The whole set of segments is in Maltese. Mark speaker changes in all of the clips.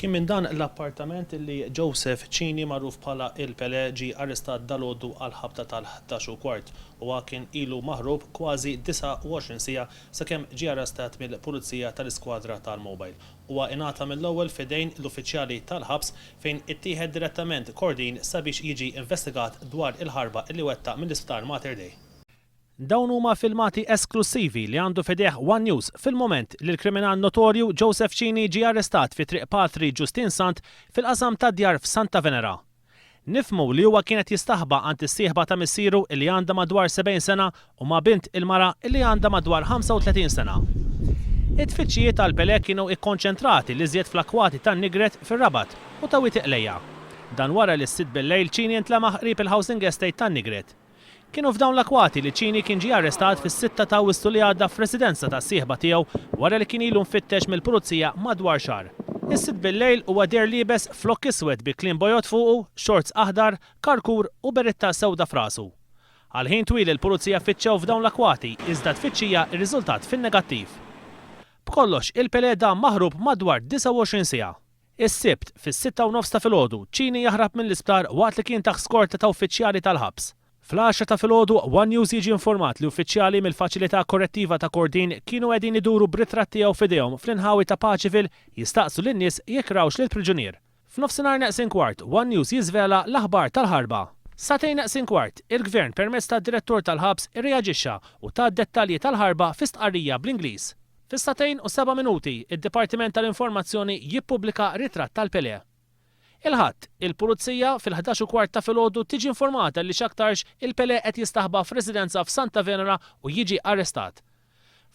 Speaker 1: Kien minn dan l-appartament li Joseph Cini magħruf bħala il-Pele ġie arrestat dalgħodu għal ħabta tal-11:15 u kien ilu maħrub kważi 29 siegħa sakemm ġie arrestat mill-Pulizija tal-Iskwadra tal-Mobile. Huwa ingħata mill-ewwel f'idejn l-uffiċjali tal-ħabs fejn ittieħed direttament kordin sabiex jiġi investigat dwar il-ħarba li wettaq mill-isptar Mater Dei. Dawn huma filmati esklusivi li għandu fideh One News fil-moment li l-kriminal notorju Joseph Cini ġie arrestat fi triq Patri Ġustin Sant fil-qasam ta' djar f'Santa Venera. Nifmu li huwa kienet jistaħba għand is-sieħba ta' missieru li għandha madwar 70 sena u ma' bint il-mara li għandha madwar 35 sena. It-tfittxijiet tal-Pele kienu ikkonċentrati li żjed fl-akwati tan-Nigret fir-Rabat u ta' Witiq Lejja. Dan wara li s-sitt bil-lejl Cini intlama qrib il-housing estate tan-Nigret. Kienu f'dawn l-akwati li Cini kien ġie arrestat fis-6 ta' Awwissu li għadda f'residenza tas-sieħba tiegħu wara li kien ilu mfittex mill-pulizija madwar xahar. Is-sitt bil-lejl huwa der liebes flokk iswed bi kliem bojot fuqu, shorts aħdar, karkur u beretta sewda f'rasu. Għal ħin twil il-pulizija ffittxew f'dawn l-akwati iżda tfittxija r-riżultat fin-negattiv. B'kollox il-Pele dam maħrub madwar 29 siegħa. Is-sibt fis-6:09 ta' filgħodu Cini jaħrab mill-isptar waqt li kien taħt skorta ta' uffiċjali tal-ħabs. Fl-10 ta' filgħodu One News jiġi informat li uffiċjali mill-faċilità korrettiva ta' Kordin kienu qegħdin iduru b'ritratt tiegħu f'idejhom fl-inħawi ta' Paċivil jistaqsu lin-nies jekk rawx lill-priġunier. F'nofsinhar neqsin kwart One News jiżvela l-aħbar tal-ħarba. Satejn neqsin kwart, il-Gvern permezz tad-Direttur tal-ħabs irreaġixxa u ta' dettalji tal-ħarba fi stqarrija bl-Ingliż. Fis-2 u 7 minuti, id-Dipartiment tal-Informazzjoni jippubblika ritratt tal-Pele. Il-ħadd, il-Pulizija fil-11:15 ta' filgħodu tiġi informata li x'aktarx il-Pele qed jistaħba f'residenza f'Santa Venera u jiġi arrestat.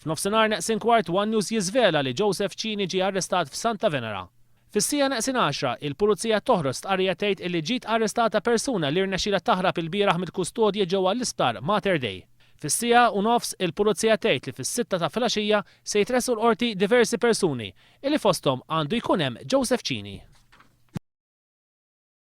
Speaker 1: F'nofsinhar neqsin kwart One News jiżvela li Joseph Cini ġie arrestat f'Santa Venera. Fis-sija neqsin 10 il-Pulizija toħroġ stqarrija tgħid li ġiet arrestata persuna li rnexxiela taħrab il-bieraħ mill-kustodja ġewwa l-isptar Mater Dei. Fis-sija u nofs il-Pulizija tgħid li fis-6 ta' filgħaxija se jitressu l-qorti diversi persuni li fosthom għandu jkun hemm Joseph Cini.